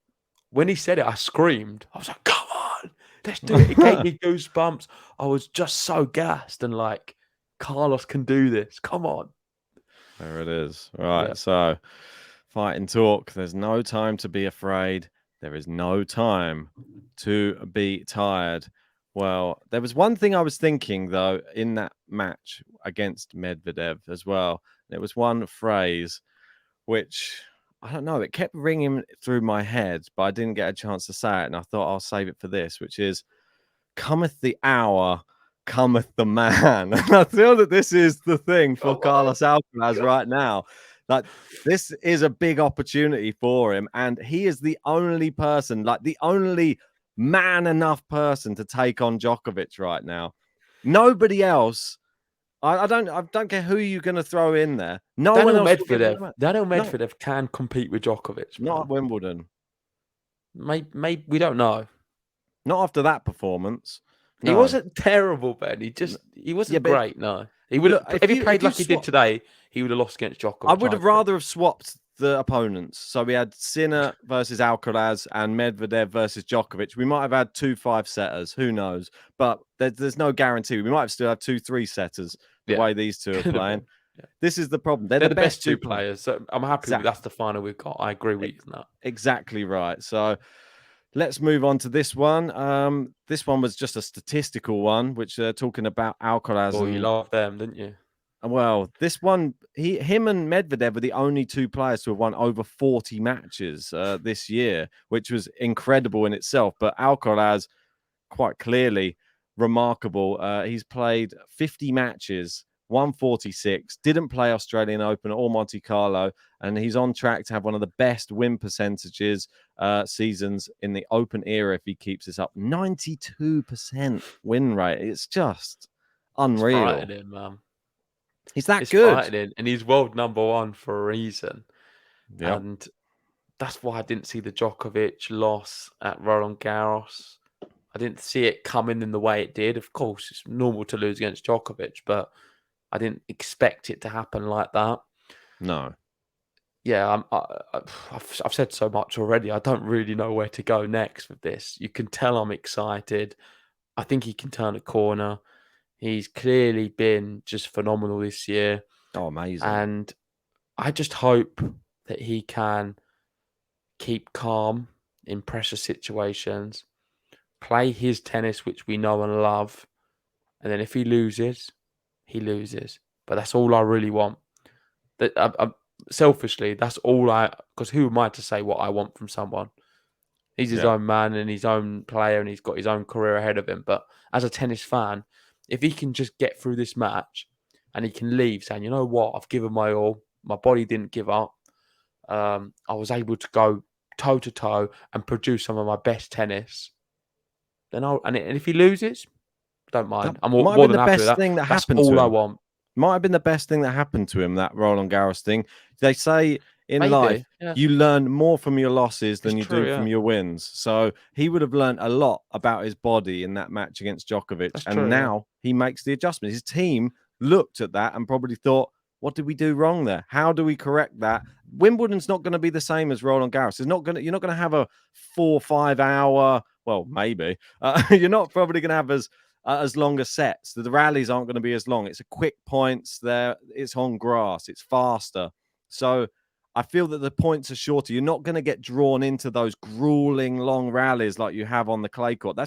when he said it, I screamed. I was like, come on, let's do it. It gave me goosebumps. I was just so gassed and like, Carlos can do this. Come on. There it is. Right. So fighting talk. There's no time to be afraid. There is no time to be tired. Well, there was one thing I was thinking, though, in that match against Medvedev as well. There was one phrase which, I don't know, it kept ringing through my head, but I didn't get a chance to say it. And I thought I'll save it for this, which is, cometh the hour, cometh the man. And I feel that this is the thing for Carlos Alcaraz right now. Like, this is a big opportunity for him. And he is the only person, like the only man enough person to take on Djokovic right now. Nobody else. I don't care who you're going to throw in there. Daniel Medvedev can compete with Djokovic. Not at Wimbledon. Maybe we don't know. Not after that performance. No. He wasn't terrible, Ben. He wasn't great. No, he would. If he played like he did today, he would have lost against Djokovic. I would have rather have swapped the opponents. So we had Sinner versus Alcaraz and Medvedev versus Djokovic. We might have had 2 5-setters. Who knows? But there's no guarantee. We might have still had 2 3-setters the way these two are playing. This is the problem. They're the best 2 players. So I'm happy that's the final we've got. I agree with you on that. Exactly right. So let's move on to this one. This one was just a statistical one, which talking about Alcaraz. Oh, you And love them, didn't you? well, this one, him and Medvedev were the only two players to have won over 40 matches this year, which was incredible in itself. But Alcaraz, quite clearly remarkable. He's played 50 matches, won 46, didn't play Australian Open or Monte Carlo, and he's on track to have one of the best win percentages seasons in the Open era if he keeps this up. 92% win rate. It's just unreal. It's frightening, man. He's that It's good. frightening, and he's world number one for a reason. Yep. And that's why I didn't see the Djokovic loss at Roland Garros. I didn't see it coming in the way it did. Of course, it's normal to lose against Djokovic, but I didn't expect it to happen like that. No. Yeah, I've said so much already. I don't really know where to go next with this. You can tell I'm excited. I think he can turn a corner. He's clearly been just phenomenal this year. Oh, amazing. And I just hope that he can keep calm in pressure situations, play his tennis, which we know and love. And then if he loses, he loses. But that's all I really want. Selfishly, that's all because who am I to say what I want from someone? He's his own man and his own player, and he's got his own career ahead of him. But as a tennis fan, if he can just get through this match and he can leave saying, you know what, I've given my all, my body didn't give up. I was able to go toe to toe and produce some of my best tennis. Then and if he loses, don't mind. I'm more than happy with that. That's all I want. Might have been the best thing that happened to him, that Roland Garros thing. They say in life, yeah, you learn more from your losses than you true, do from your wins. So he would have learned a lot about his body in that match against Djokovic. That's and true, now he makes the adjustments. His team looked at that and probably thought, what did we do wrong there? How do we correct that? Wimbledon's not going to be the same as Roland Garros. You're not going to have a 4 or 5 hour, well, maybe. You're not probably going to have as long as sets. The rallies aren't going to be as long. It's a quick points there. It's on grass. It's faster. So I feel that the points are shorter. You're not going to get drawn into those grueling long rallies like you have on the clay court.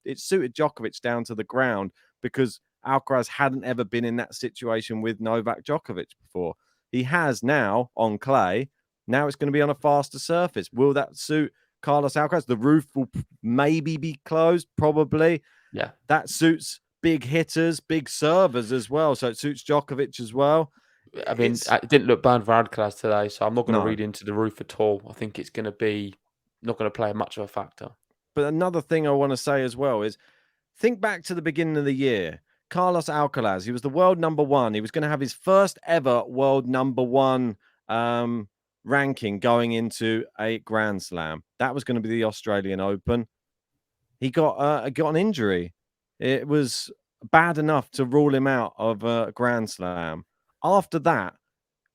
It suited Djokovic down to the ground because Alcaraz hadn't ever been in that situation with Novak Djokovic before. He has now on clay. Now it's going to be on a faster surface. Will that suit Carlos Alcaraz? The roof will maybe be closed, probably. Yeah. That suits big hitters, big servers as well. So it suits Djokovic as well. I mean, it didn't look bad for Alcaraz today, so I'm not going to read into the roof at all. I think it's going to be not going to play much of a factor. But another thing I want to say as well is think back to the beginning of the year. Carlos Alcaraz, he was the world number one. He was going to have his first ever world number one ranking going into a Grand Slam. That was going to be the Australian Open. He got an injury. It was bad enough to rule him out of a Grand Slam. After that,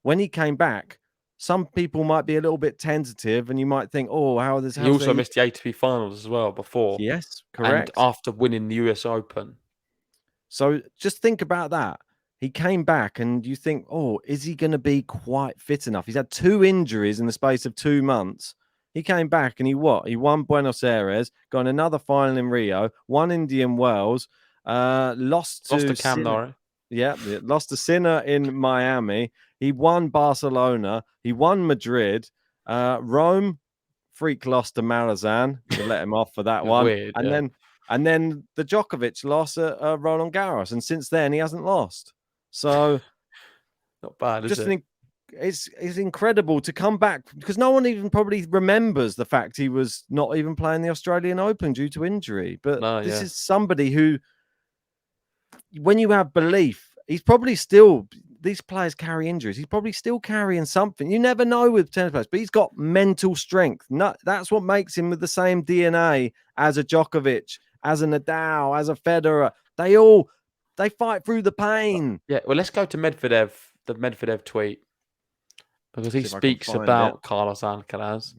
when he came back, some people might be a little bit tentative, and you might think, "Oh, how this?" He also missed the ATP finals as well before. Yes, correct. And after winning the US Open. So just think about that. He came back, and you think, "Oh, is he going to be quite fit enough?" He's had 2 injuries in the space of 2 months. He came back and he won Buenos Aires, got in another final in Rio, won Indian Wells, lost to Cam Norrie. Yeah, lost to Sinner in Miami. He won Barcelona. He won Madrid. Rome, freak lost to Marazan. We let him off for that one. Weird, and then the Djokovic loss at Roland Garros. And since then, he hasn't lost. So not bad, is it? It's incredible to come back because no one even probably remembers the fact he was not even playing the Australian Open due to injury. But this is somebody who, when you have belief, he's probably still, these players carry injuries. He's probably still carrying something. You never know with tennis players, but he's got mental strength. That's what makes him with the same DNA as a Djokovic, as a Nadal, as a Federer. They fight through the pain. Yeah, well, let's go to Medvedev, the Medvedev tweet. Because he speaks about Carlos Alcaraz.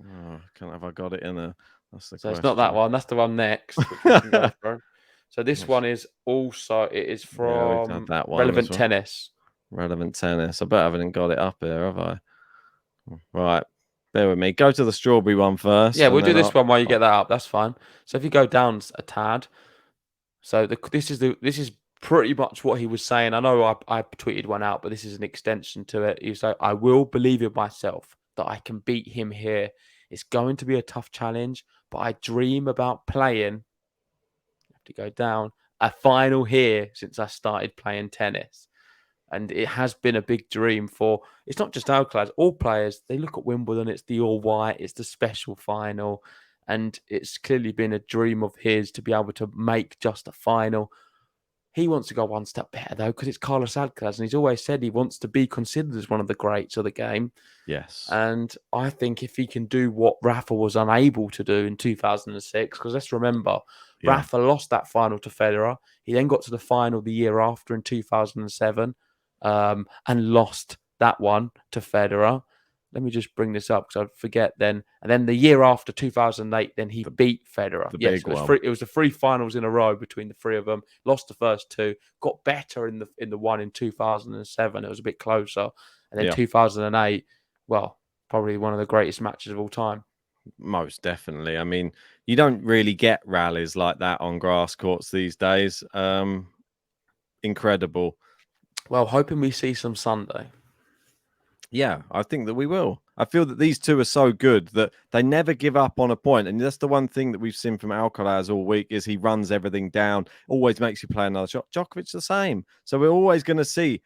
Have I got it in there? That's the question. It's not that one. That's the one next. Which we can go through. So this one is also, it is from that one Relevant Tennis. Relevant Tennis. I bet I haven't got it up here, have I? Right. Bear with me. Go to the strawberry one first. Yeah, we'll and do then this one while you get that up. That's fine. So if you go down a tad, so this is pretty much what he was saying. I know I tweeted one out, but this is an extension to it. He was like, I will believe in myself that I can beat him here. It's going to be a tough challenge, but I dream about playing. Have to go down a final here since I started playing tennis. And it has been a big dream for, it's not just Alcaraz, all players. They look at Wimbledon, it's the all white, it's the special final. And it's clearly been a dream of his to be able to make just a final. He wants to go one step better, though, because it's Carlos Alcaraz. And he's always said he wants to be considered as one of the greats of the game. Yes. And I think if he can do what Rafa was unable to do in 2006, because let's remember, Rafa lost that final to Federer. He then got to the final the year after in 2007 and lost that one to Federer. Let me just bring this up because I forget then. And then the year after 2008, then he beat Federer. Big one. It was the three finals in a row between the three of them. Lost the first two, got better in the one in 2007. It was a bit closer. And then 2008, well, probably one of the greatest matches of all time. Most definitely. I mean, you don't really get rallies like that on grass courts these days. Incredible. Well, hoping we see some Sunday. Yeah, I think that we will. I feel that these two are so good that they never give up on a point. And that's the one thing that we've seen from Alcaraz all week is he runs everything down, always makes you play another shot. Djokovic the same. So we're always going to see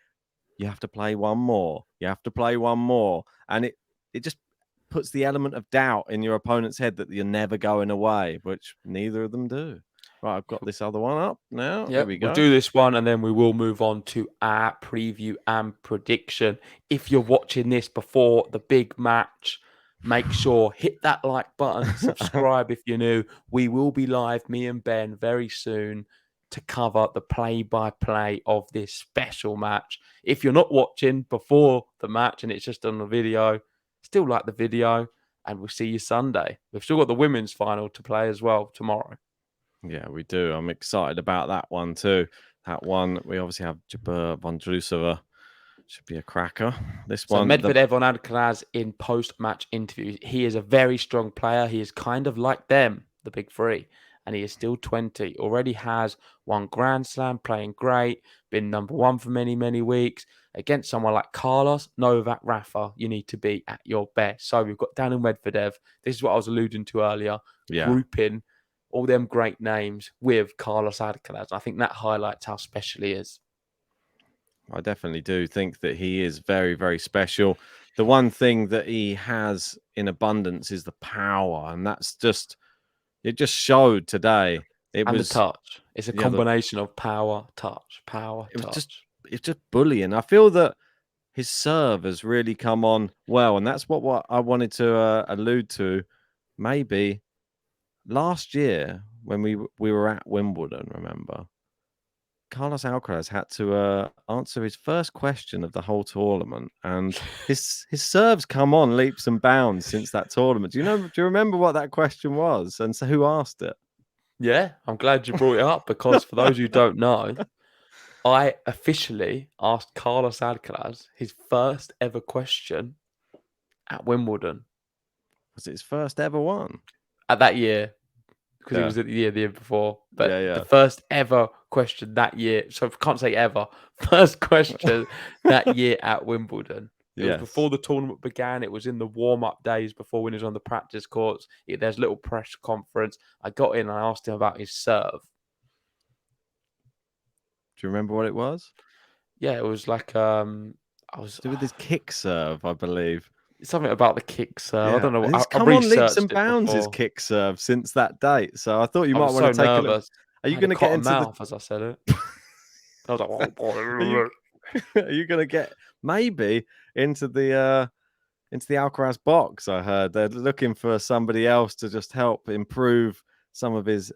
you have to play one more. You have to play one more. And it just puts the element of doubt in your opponent's head that you're never going away, which neither of them do. Right, I've got this other one up now. Yeah, There we go. we'll do this one and then we will move on to our preview and prediction. If you're watching this before the big match, make sure hit that like button, subscribe if you're new. We will be live, me and Ben, very soon to cover the play-by-play of this special match. If you're not watching before the match and it's just on the video, still like the video and we'll see you Sunday. We've still got the women's final to play as well tomorrow. Yeah, we do. I'm excited about that one too. That one, we obviously have Jabeur Vondrousova. Should be a cracker. This So one, Medvedev on Alcaraz in post-match interviews. He is a very strong player. He is kind of like them, the big three. And he is still 20. Already has won Grand Slam, playing great. Been number one for many, many weeks. Against someone like Carlos, Novak, Rafa, you need to be at your best. So we've got Daniil Medvedev. This is what I was alluding to earlier. Yeah. Grouping all them great names with Carlos Alcaraz. I think that highlights how special he is. I definitely do think that he is very, very special. The one thing that he has in abundance is the power, and that's just, it just showed today. It and was the touch. It's a combination of power, touch, power, it was touch. It's just bullying. I feel that his serve has really come on well, and that's what I wanted to allude to. Maybe last year when we were at Wimbledon, remember, Carlos Alcaraz had to answer his first question of the whole tournament, and his serves come on leaps and bounds since that tournament. Do you remember what that question was, and so who asked it? Yeah, I'm glad you brought it up because for those who don't know, I officially asked Carlos Alcaraz his first ever question at Wimbledon. Was it his first ever one? At that year, because it was the year before. But the first ever question that year, so I can't say ever, first question that year at Wimbledon. It was before the tournament began. It was in the warm-up days before when he was on the practice courts. There's a little press conference. I got in and I asked him about his serve. Do you remember what it was? Yeah, it was like to do with his kick serve, I believe. Something about the kick serve. Yeah. I don't know. And it's come on leaps and bounds his kick serve since that date. So I thought you might want to take a look. Are you going to get into mouth as I said it? I was like, are you going to get maybe into the Alcaraz box? I heard they're looking for somebody else to just help improve some of his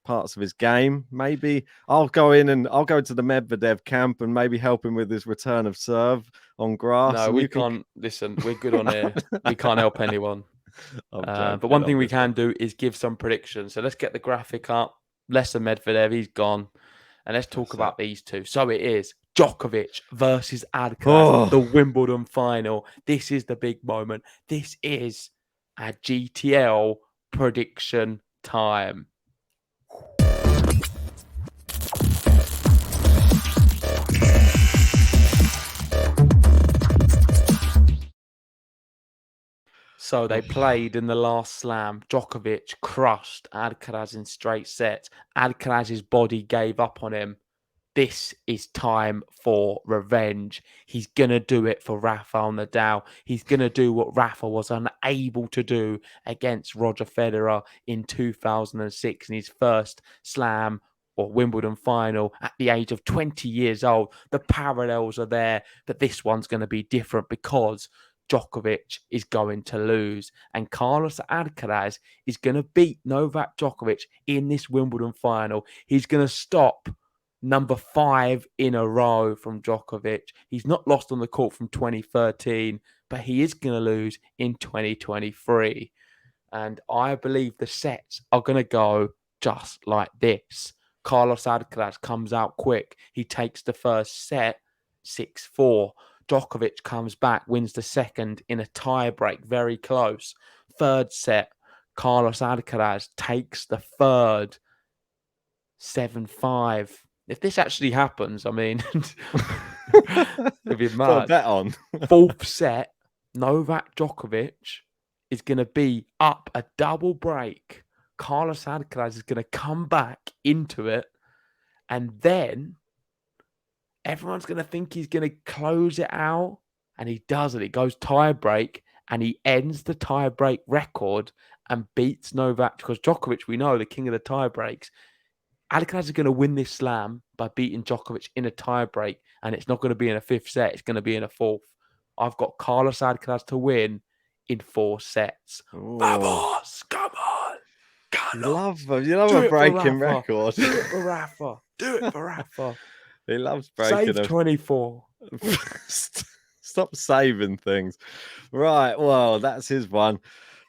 parts of his game. Maybe I'll go in and I'll go to the Medvedev camp and maybe help him with his return of serve on grass. No, we can't. Listen, we're good on here. We can't help anyone. But one thing we can do is give some predictions. So let's get the graphic up. Lesser Medvedev, he's gone. And let's talk about these two. So it is Djokovic versus Alcaraz, the Wimbledon final. This is the big moment. This is a GTL prediction time. So they played in the last slam. Djokovic crushed Alcaraz in straight sets. Alcaraz's body gave up on him. This is time for revenge. He's going to do it for Rafael Nadal. He's going to do what Rafa was unable to do against Roger Federer in 2006 in his first slam or Wimbledon final at the age of 20 years old. The parallels are there, but this one's going to be different because Djokovic is going to lose. And Carlos Alcaraz is going to beat Novak Djokovic in this Wimbledon final. He's going to stop number 5 in a row from Djokovic. He's not lost on the court from 2013, but he is going to lose in 2023. And I believe the sets are going to go just like this. Carlos Alcaraz comes out quick. He takes the first set, 6-4. Djokovic comes back, wins the second in a tie-break, very close. Third set, Carlos Alcaraz takes the third, 7-5. If this actually happens, I mean, it'd be mad. Bet on. Fourth set, Novak Djokovic is going to be up a double break. Carlos Alcaraz is going to come back into it, and then everyone's going to think he's going to close it out, and he doesn't. It goes tie break, and he ends the tie break record and beats Novak, because Djokovic, we know, the king of the tie breaks. Alcaraz is going to win this slam by beating Djokovic in a tie break, and it's not going to be in a fifth set. It's going to be in a fourth. I've got Carlos Alcaraz to win in 4 sets. Vamos! Come on! You love a breaking record. Do it for Rafa. Do it for Rafa. He loves breaking. Save 24. Stop saving things. Right. Well, that's his one.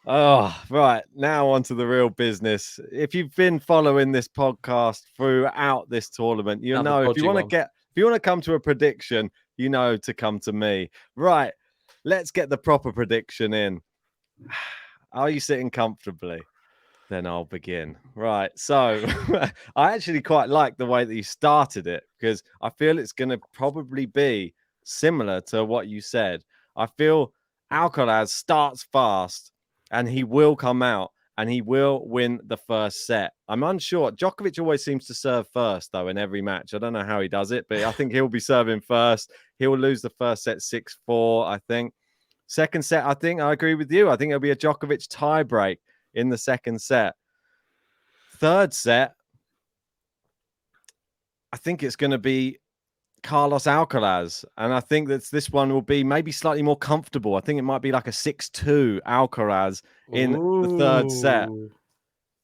Oh, right. Now on to the real business. If you've been following this podcast throughout this tournament, you know if you want to come to a prediction, you know to come to me. Right. Let's get the proper prediction in. Are you sitting comfortably? Then I'll begin. Right. So I actually quite like the way that you started it, because I feel it's going to probably be similar to what you said. I feel Alcaraz starts fast and he will come out and he will win the first set. I'm unsure. Djokovic always seems to serve first, though, in every match. I don't know how he does it, but I think he'll be serving first. He'll lose the first set 6-4, I think. Second set, I think I agree with you. I think it'll be a Djokovic tiebreak in the second set. Third set, I think it's going to be Carlos Alcaraz. And I think that this one will be maybe slightly more comfortable. I think it might be like a 6-2 Alcaraz in the third set.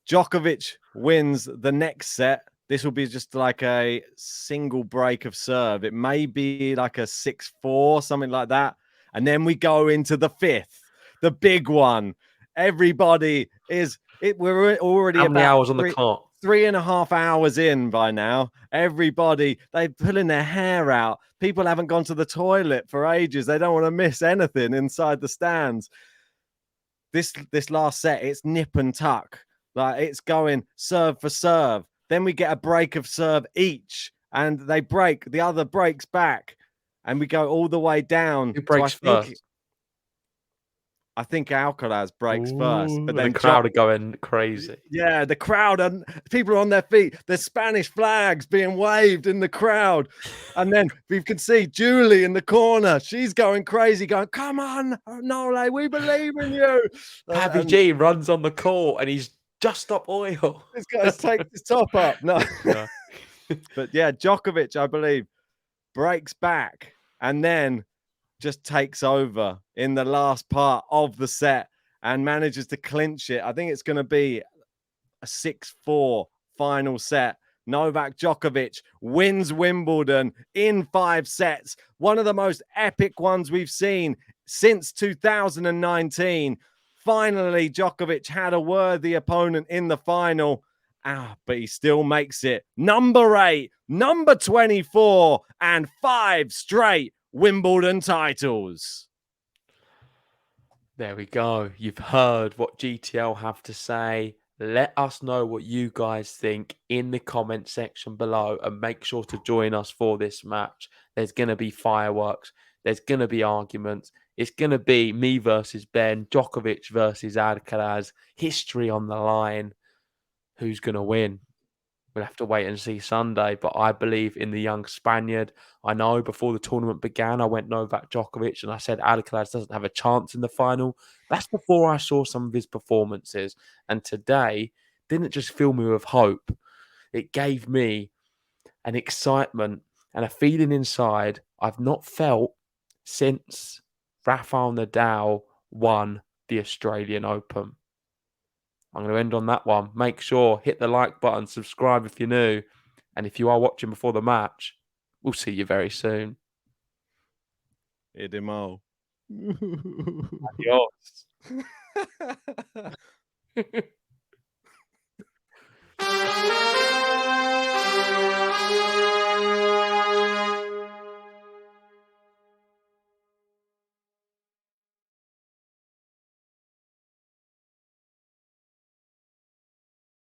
Djokovic wins the next set. This will be just like a single break of serve. It may be like a 6-4, something like that. And then we go into the fifth, the big one. Everybody is... We're already how many hours on the clock? 3.5 hours in by now. Everybody, they're pulling their hair out. People haven't gone to the toilet for ages. They don't want to miss anything inside the stands. This last set, it's nip and tuck. Like, it's going serve for serve. Then we get a break of serve each, and they break. The other breaks back, and we go all the way down. Who breaks first? I think Alcaraz breaks first, but then the crowd are going crazy. Yeah, the crowd, and people are on their feet. There's Spanish flags being waved in the crowd. And then we can see Julie in the corner. She's going crazy, going, "Come on, Nole, we believe in you." Pappy G runs on the court and he's just stopped oil. This guy's taking his top up. No. But yeah, Djokovic, I believe, breaks back and then just takes over in the last part of the set and manages to clinch it. I think it's going to be a 6-4 final set. Novak Djokovic wins Wimbledon in 5 sets. One of the most epic ones we've seen since 2019. Finally, Djokovic had a worthy opponent in the final, But he still makes it number 8, number 24, and 5 straight Wimbledon titles. There we go. You've heard what GTL have to say. Let us know what you guys think in the comment section below, and make sure to join us for this match. There's going to be fireworks. There's going to be arguments. It's going to be me versus Ben, Djokovic versus Alcaraz, history on the line. Who's going to win? We'll have to wait and see Sunday, but I believe in the young Spaniard. I know before the tournament began, I went Novak Djokovic and I said Alcaraz doesn't have a chance in the final. That's before I saw some of his performances. And today didn't just fill me with hope. It gave me an excitement and a feeling inside I've not felt since Rafael Nadal won the Australian Open. I'm going to end on that one. Make sure, hit the like button, subscribe if you're new. And if you are watching before the match, we'll see you very soon. Idemo. Adios.